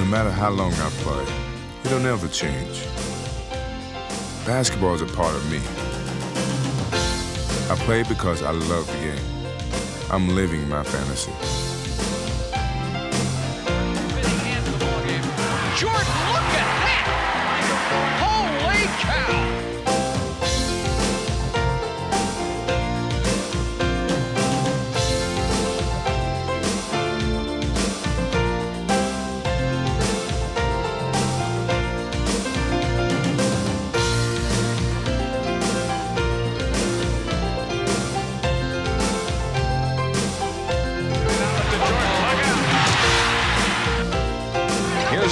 matter how long I play, it'll never change. Basketball is a part of me. I play because I love the game. I'm living my fantasy. Jordan, look at that! Holy cow!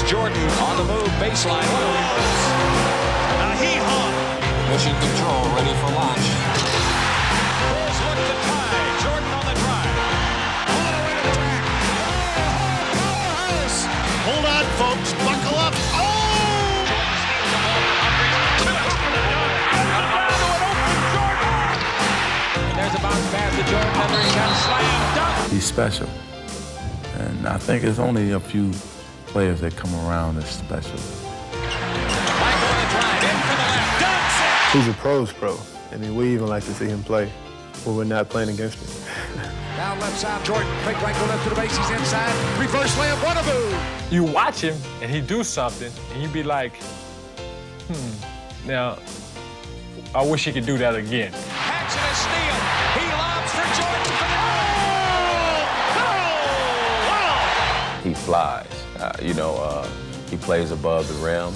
Jordan on the move, baseline. Now he hung. Mission control, ready for launch. Bulls look to tie. Jordan on the drive. All the way to the rack. Powerhouse. Hold on, folks. Buckle up. Oh! And there's a bounce pass to Jordan. Another shot, slam, dunk. He's special. And I think it's only a few players that come around that's special. Michael on the drive, in for the left, dunks it! He's a pro's pro. I mean, we even like to see him play when we're not playing against him. Down left side, Jordan, fake right, go left to the base, he's inside, reverse layup, one-a-boo! You watch him and he do something and you be like, now, I wish he could do that again. Hacks and a steal, he lobs for Jordan for the... He flies. He plays above the rim.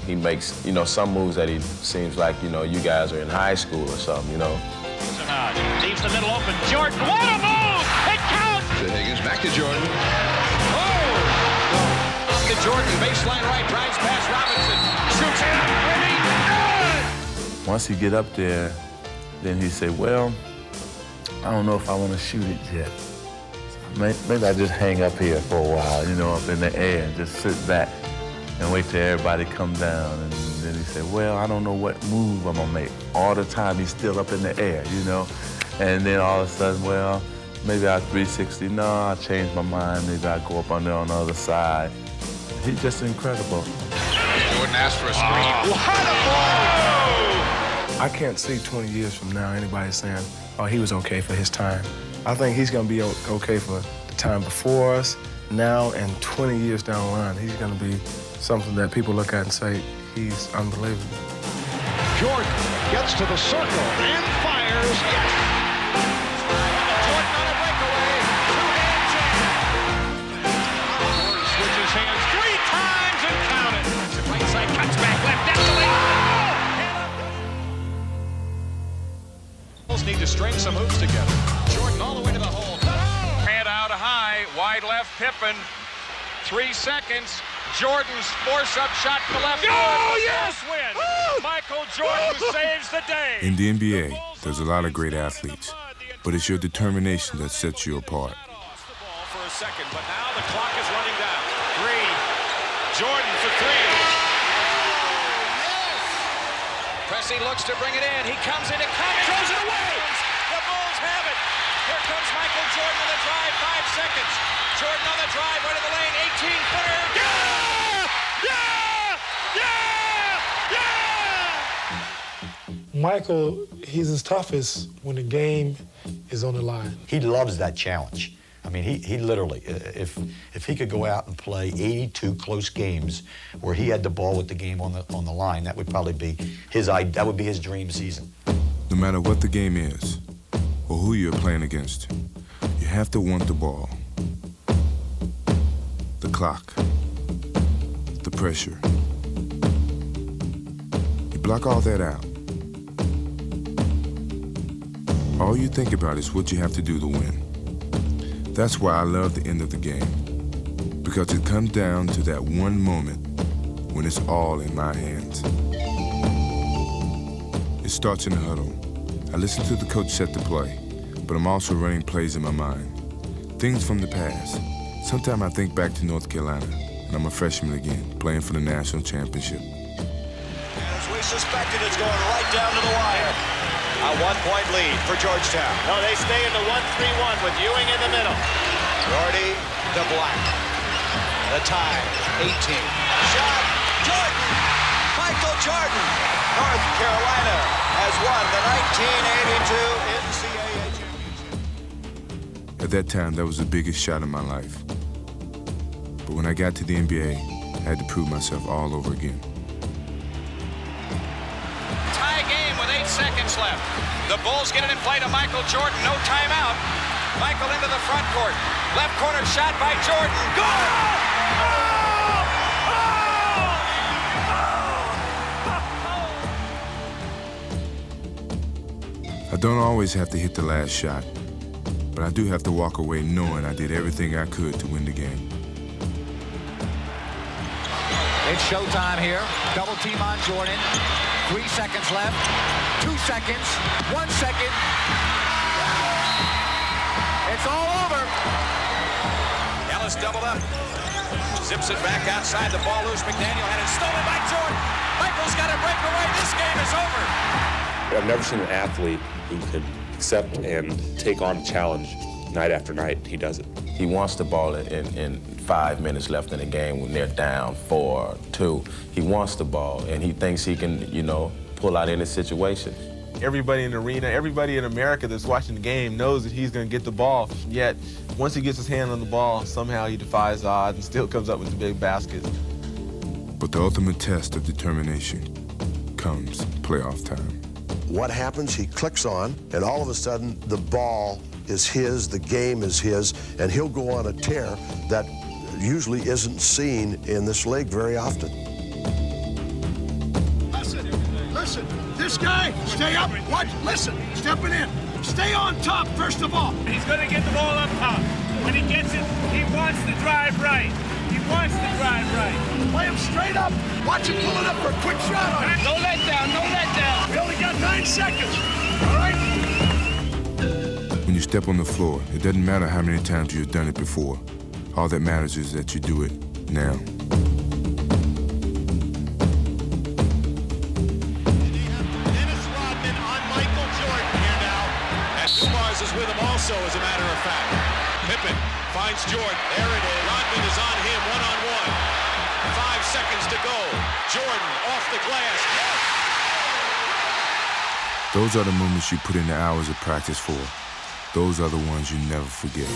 He makes, some moves that he seems like, you guys are in high school or something, Leaves the middle open, Jordan, what a move! It counts! To Higgins, back to Jordan. Oh! Up to Jordan, baseline right, drives past Robinson, shoots it up, good! Once he get up there, then he say, well, I don't know if I want to shoot it yet. Maybe I just hang up here for a while, up in the air, and just sit back and wait till everybody come down. And then he said, well, I don't know what move I'm gonna make. All the time he's still up in the air, And then all of a sudden, well, maybe I 360. No, I changed my mind. Maybe I go up on there on the other side. He's just incredible. Jordan asked for a screen. What a ball! I can't see 20 years from now anybody saying, oh, he was okay for his time. I think he's going to be okay for the time before us, now, and 20 years down the line. He's going to be something that people look at and say, he's unbelievable. Jordan gets to the circle and fires. Yes! Jordan on a breakaway. Two-hand jam. Jordan switches hands 3 times and counted. Right side, cuts back left. That's the way. Bulls need to string some moves together. Jordan all the way to the hole. Hand out high, wide left, Pippen. 3 seconds. Jordan's force-up shot to left. Oh, yes! Win. Michael Jordan saves the day. In the NBA, there's a lot of great athletes, but it's your determination that sets you apart. Lost the ball for a second, but now the clock is running down. 3. Jordan for 3. Yes! Pressey looks to bring it in. He comes in, throws it away. The Bulls have it. Here comes Michael Jordan on the drive, 5 seconds. Jordan on the drive, right of the lane, 18-footer. Michael, he's his toughest when the game is on the line. He loves that challenge. I mean, he literally, if he could go out and play 82 close games where he had the ball with the game on the line, that would probably be his dream season. No matter what the game is or who you're playing against, you have to want the ball, the clock, the pressure. You block all that out. All you think about is what you have to do to win. That's why I love the end of the game, because it comes down to that one moment when it's all in my hands. It starts in the huddle. I listen to the coach set the play, but I'm also running plays in my mind. Things from the past. Sometimes I think back to North Carolina, and I'm a freshman again, playing for the national championship. As we suspected, it's going right down to the wire. A 1-point lead for Georgetown. No, they stay in the 1-3-1 with Ewing in the middle. Doherty to Black. The tie, 18. Shot, Jordan! Michael Jordan! North Carolina has won the 1982 NCAA championship. At that time, that was the biggest shot of my life. But when I got to the NBA, I had to prove myself all over again. Tie game with 8 seconds left. The Bulls get it in play to Michael Jordan. No timeout. Michael into the front court. Left corner shot by Jordan. Good! I don't always have to hit the last shot, but I do have to walk away knowing I did everything I could to win the game. It's showtime here. Double team on Jordan. 3 seconds left. 2 seconds. 1 second. It's all over. Ellis doubled up. Zips it back outside. The ball loose. McDaniel had it stolen by Jordan. Michael's got to break away. This game is over. I've never seen an athlete who could accept and take on a challenge night after night. He does it. He wants the ball in 5 minutes left in the game when they're down 4-2. He wants the ball, and he thinks he can, pull out any situation. Everybody in the arena, everybody in America that's watching the game knows that he's going to get the ball. Yet, once he gets his hand on the ball, somehow he defies odds and still comes up with the big basket. But the ultimate test of determination comes playoff time. What happens, he clicks on, and all of a sudden, the ball is his, the game is his, and he'll go on a tear that usually isn't seen in this league very often. Listen, this guy, stay up, watch, listen, stepping in. Stay on top, first of all. He's going to get the ball up top. When he gets it, he wants to drive right. He wants to drive right. Play him straight up. Watch him pull it up for a quick shot on it. No let down, no let down. We only got 9 seconds, all right? When you step on the floor, it doesn't matter how many times you've done it before. All that matters is that you do it now. Dennis Rodman on Michael Jordan here now. And Dumars is with him also, as a matter of fact. Pippen finds Jordan. There it is. Rodman is on him, one-on-one. 5 seconds to go. Jordan off the glass. Yes! Those are the moments you put in the hours of practice for. Those are the ones you never forget.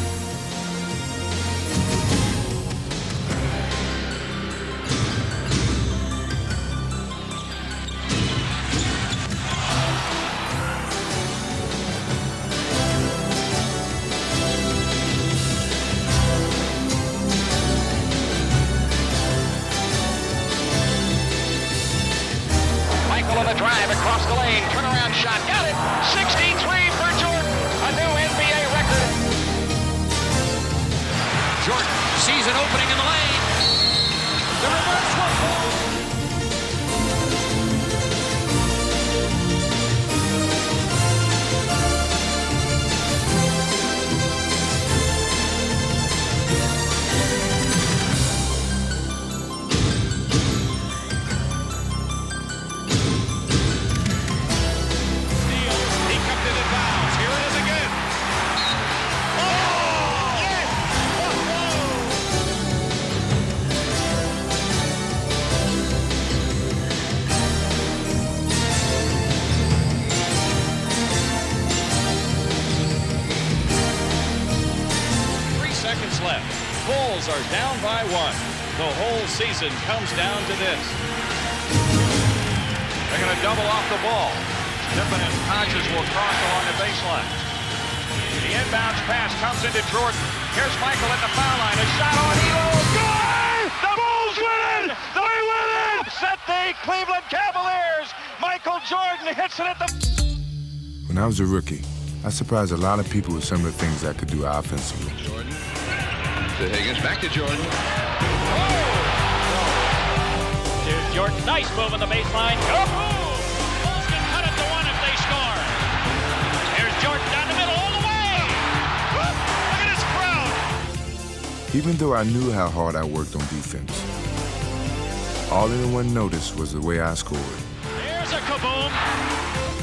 Michael on the drive across the lane. Turnaround shot. Got it. 63 for Jordan. A new NBA record. Jordan sees an opening in the lane. The reverse one. 3 seconds left. Bulls are down by 1. The whole season comes down to this. They're going to double off the ball. Pippen and Hodges will cross along the baseline. The inbounds pass comes into Jordan. Here's Michael at the foul line. A shot on Elo. Good! The Bulls win! They win it! Set the Cleveland Cavaliers. Michael Jordan hits it at the... When I was a rookie, I surprised a lot of people with some of the things I could do offensively. Jordan. To Higgins, back to Jordan. Here's Jordan. Nice move on the baseline. Go! Bulls can cut it to 1 if they score. Here's Jordan down the middle all the way. Look at this crowd. Even though I knew how hard I worked on defense, all anyone noticed was the way I scored. There's a kaboom.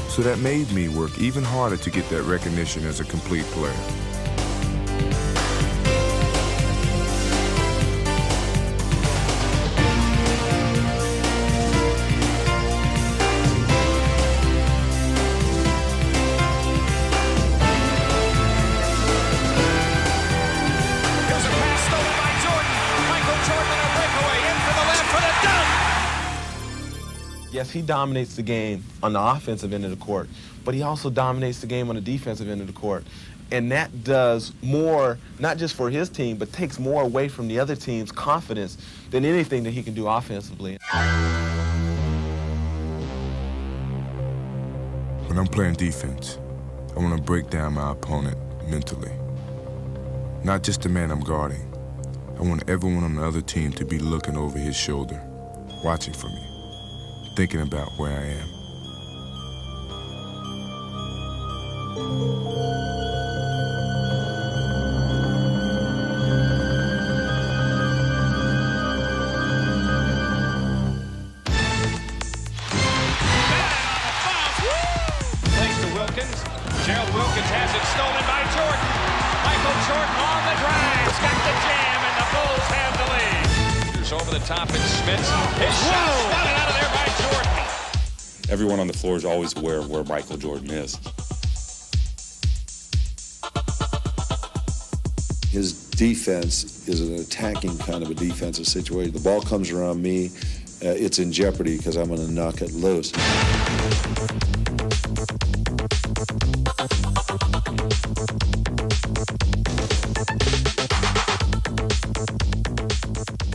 So that made me work even harder to get that recognition as a complete player. Yes, he dominates the game on the offensive end of the court, but he also dominates the game on the defensive end of the court. And that does more, not just for his team, but takes more away from the other team's confidence than anything that he can do offensively. When I'm playing defense, I want to break down my opponent mentally. Not just the man I'm guarding. I want everyone on the other team to be looking over his shoulder, watching for me, thinking about where I am. Gerald Wilkins has it stolen by Jordan. Michael Jordan on the drive. He's got the jam, and the Bulls have the lead. Here's over the top, and Smith. His shot spotted out of there by Jordan. Everyone on the floor is always aware of where Michael Jordan is. His defense is an attacking kind of a defensive situation. The ball comes around me, it's in jeopardy because I'm going to knock it loose.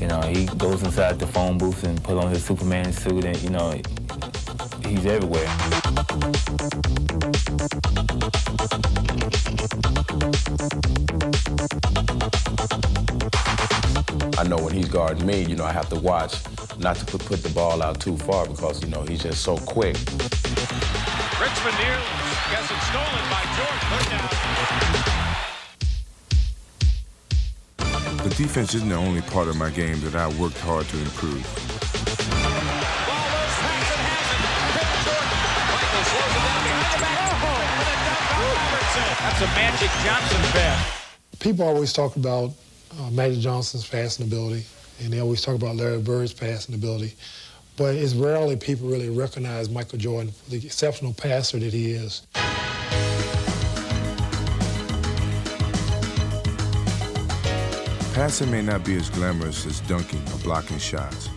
You know, he goes inside the phone booth and put on his Superman suit, and, you know, he's everywhere. I know when he's guarding me, you know, I have to watch not to put the ball out too far because, you know, he's just so quick. Richmond here gets it stolen by Jordan. Put down. The defense isn't the only part of my game that I worked hard to improve. That's a Magic Johnson pass. People always talk about Magic Johnson's passing ability, and they always talk about Larry Bird's passing ability, but it's rarely people really recognize Michael Jordan for the exceptional passer that he is. Passing may not be as glamorous as dunking or blocking shots,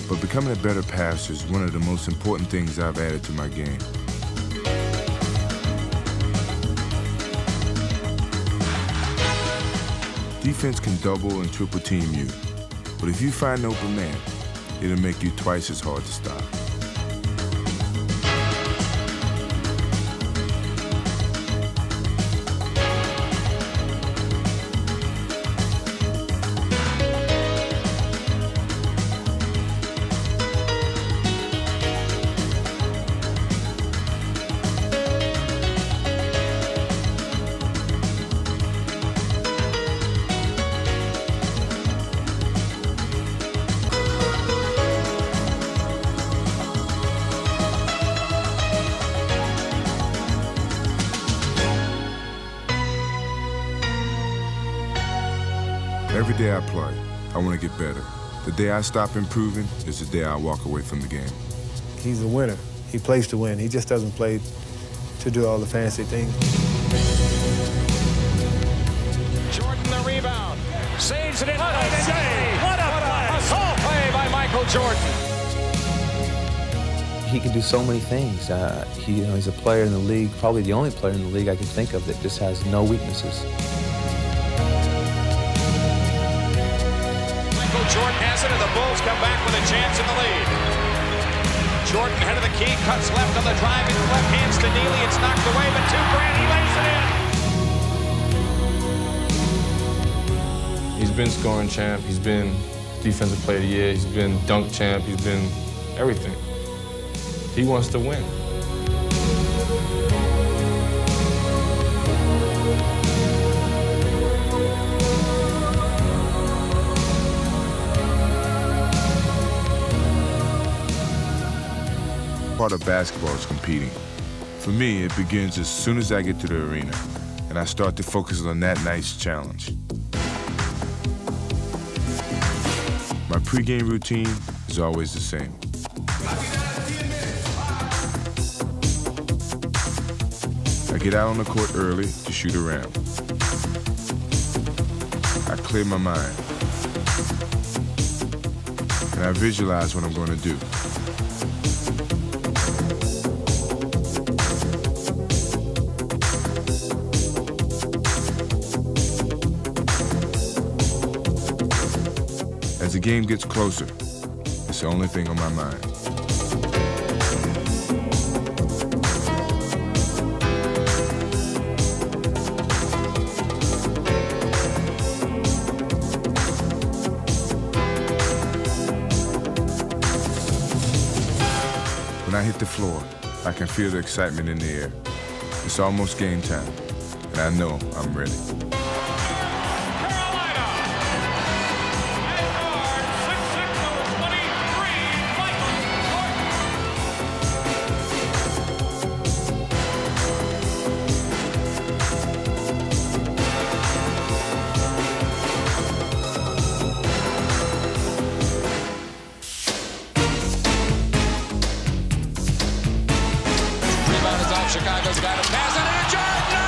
but becoming a better passer is one of the most important things I've added to my game. Defense can double and triple team you, but if you find an open man, it'll make you twice as hard to stop. Every day I play, I want to get better. The day I stop improving is the day I walk away from the game. He's a winner. He plays to win. He just doesn't play to do all the fancy things. Jordan the rebound. Saves it in. What a save! What a play! A tall play by Michael Jordan. He can do so many things. He's a player in the league, probably the only player in the league I can think of that just has no weaknesses. Jordan has it, and the Bulls come back with a chance in the lead. Jordan, head of the key, cuts left on the drive, in left hands to Neely. It's knocked away, but 2 grand, he lays it in. He's been scoring champ. He's been defensive player of the year. He's been dunk champ. He's been everything. He wants to win. Part of basketball is competing. For me, it begins as soon as I get to the arena, and I start to focus on that night's challenge. My pregame routine is always the same. I get out on the court early to shoot around. I clear my mind, and I visualize what I'm going to do. As the game gets closer, it's the only thing on my mind. When I hit the floor, I can feel the excitement in the air. It's almost game time, and I know I'm ready. Chicago's got a pass on it, Jordan! No!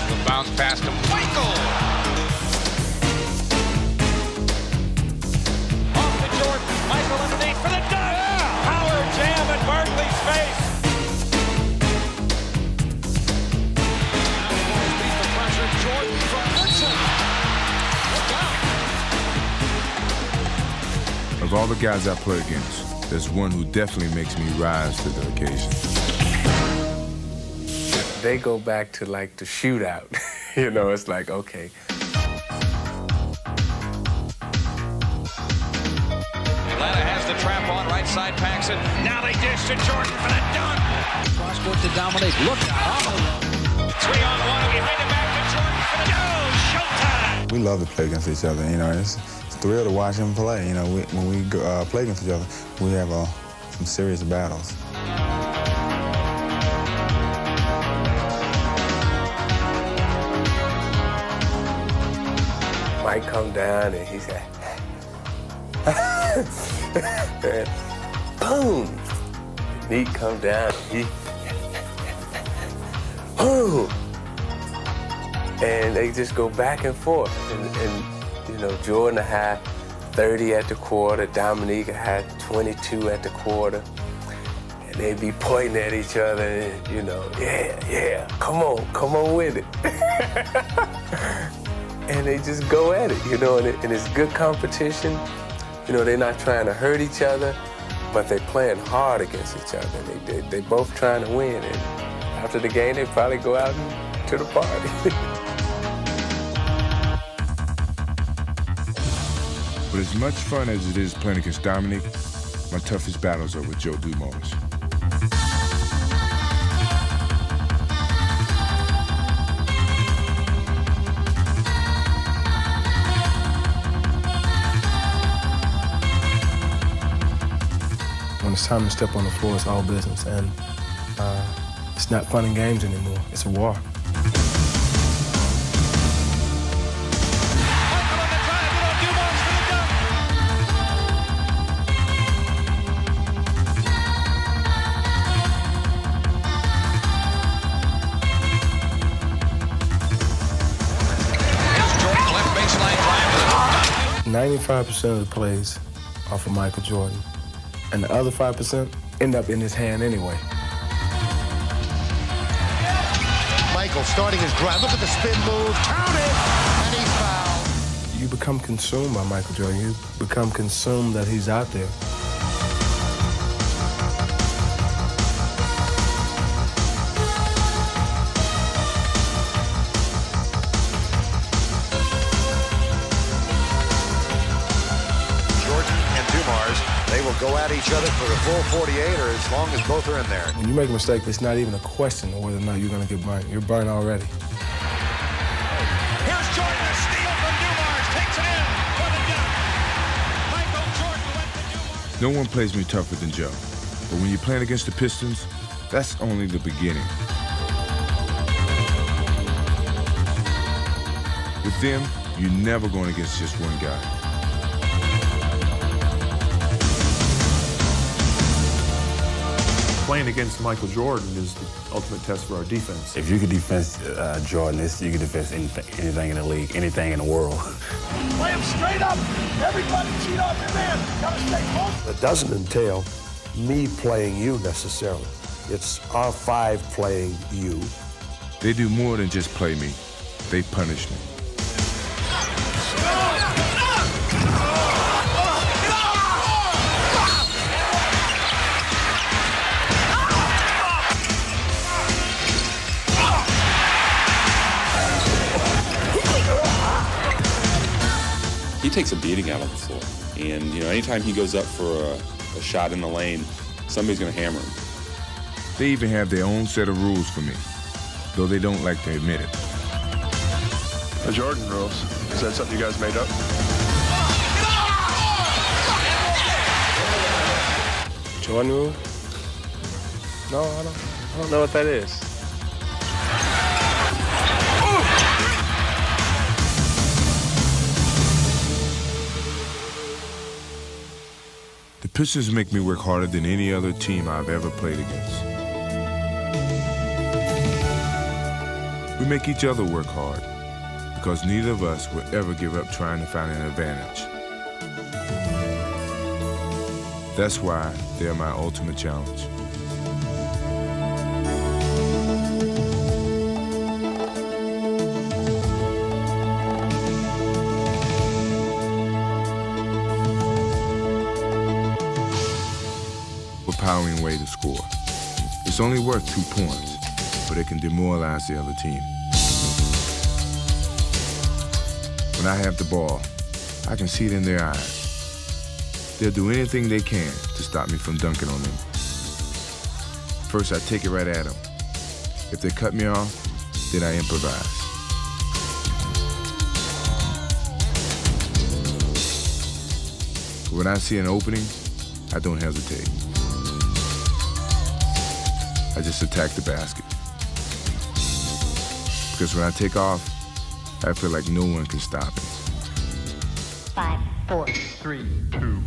The bounce pass to Michael! Off to Jordan. Michael underneath for the dunk! Yeah. Power jam at Barkley's face! Now the Bulls beat the pressure. Jordan from Hudson. Look out! Of all the guys I play against, there's one who definitely makes me rise to the occasion. They go back to like the shootout. You know, it's like, okay. Atlanta has the trap on, right side packs it. Now they dish to Jordan for the dunk. Cross court to Dominique. Look out. 3-on-1 behind the back to Jordan for the dunk. Showtime. We love to play against each other. You know, it's thrill to watch him play. You know, when we play against each other, we have some serious battles. Mike come down and he said, and boom. Neat come down and he, boom. And they just go back and forth. And you know, Jordan had 30 at the quarter, Dominique had 22 at the quarter. And they'd be pointing at each other and, you know, yeah, come on with it. And they just go at it, you know, and it's good competition. You know, they're not trying to hurt each other, but they're playing hard against each other. They both trying to win. And after the game, they probably go out to the party. But as much fun as it is playing against Dominique, my toughest battles are with Joe Dumars. When it's time to step on the floor, it's all business. And it's not fun and games anymore. It's a war. Here's Jordan, left baseline drive with a dunk. 95% of the plays are for Michael Jordan. And the other 5% end up in his hand anyway. Michael starting his drive. Look at the spin move. Count it. And he's fouled. You become consumed by Michael Jordan. You become consumed that he's out there. They will go at each other for the full 48 or as long as both are in there. When you make a mistake, it's not even a question of whether or not you're going to get burned. You're burned already. Here's Jordan, a steal from Dumars, takes it in for the dunk. Michael Jordan went to Dumars. No one plays me tougher than Joe. But when you're playing against the Pistons, that's only the beginning. With them, you're never going against just one guy. Playing against Michael Jordan is the ultimate test for our defense. If you could defense Jordan, you could defense anything in the league, anything in the world. Play him straight up. Everybody cheat off your man. Gotta stay close. It doesn't entail me playing you necessarily. It's our five playing you, They do more than just play me. They punish me. He takes a beating out on the floor. And, anytime he goes up for a shot in the lane, somebody's going to hammer him. They even have their own set of rules for me, though they don't like to admit it. The Jordan rules. Is that something you guys made up? Jordan rule? No, I don't know what that is. The Pistons make me work harder than any other team I've ever played against. We make each other work hard because neither of us will ever give up trying to find an advantage. That's why they're my ultimate challenge. Powering way to score. It's only worth 2 points, but it can demoralize the other team. When I have the ball, I can see it in their eyes. They'll do anything they can to stop me from dunking on them. First, I take it right at them. If they cut me off, then I improvise. When I see an opening, I don't hesitate. I just attack the basket. Because when I take off, I feel like no one can stop me. 5, 4, 3, 2.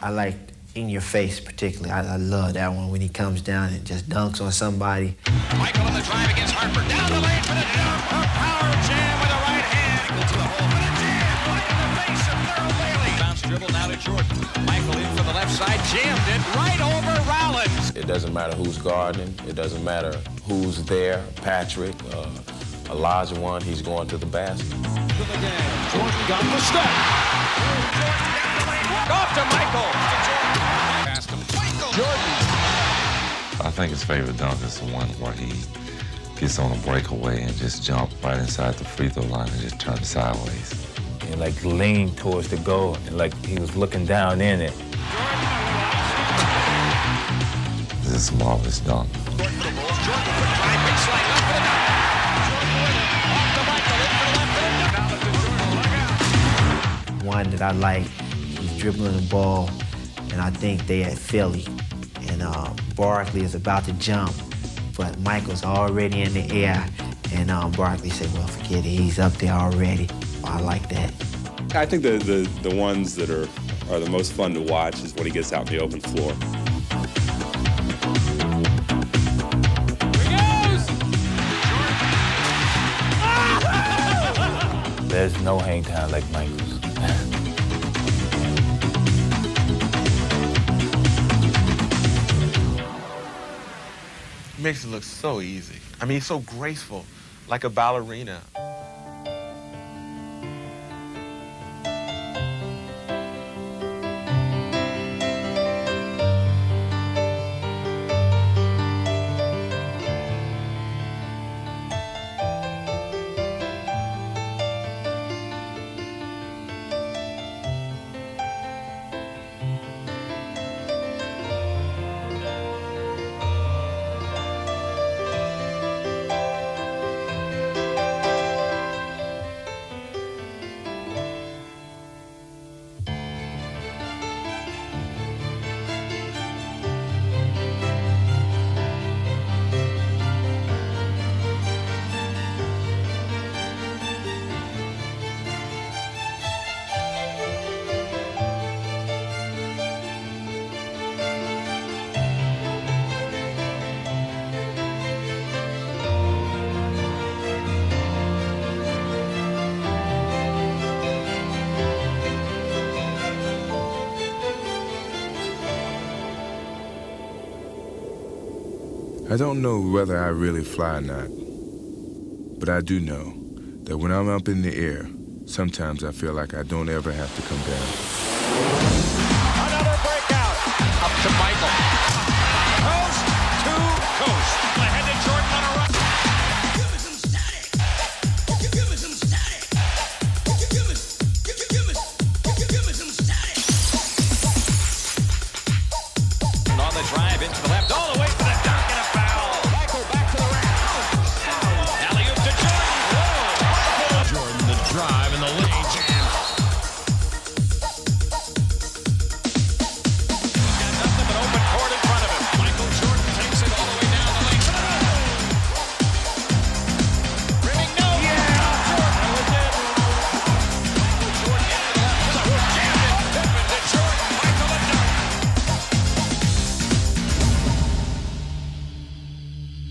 I like In Your Face particularly. I love that one when he comes down and just dunks on somebody. Michael on the drive against Harper. Down the lane for the dunk. A power jam with the right hand. Equal to the hole for the jam. Right in the face of Thurl Bailey. Bounce dribble now to Jordan. Michael in from the left side. Jammed it right over Rollins. It doesn't matter who's guarding. It doesn't matter who's there. Patrick, Elijah one, he's going to the basket. Jordan got the step. Off to Michael. Past him. Jordan. I think his favorite dunk is the one where he gets on a breakaway and just jump right inside the free throw line and just turn sideways. And like leaned towards the goal and like he was looking down in it. This is a marvelous dunk. One that I like, he's dribbling the ball, and I think they at Philly. And Barkley is about to jump, but Michael's already in the air. And Barkley said, well, forget it, he's up there already. I like that. I think the ones that are the most fun to watch is when he gets out in the open floor. There's no hang time like Michael's. Makes it look so easy. I mean, he's so graceful, like a ballerina. I don't know whether I really fly or not, but I do know that when I'm up in the air, sometimes I feel like I don't ever have to come down. Another breakout. Up to Michael.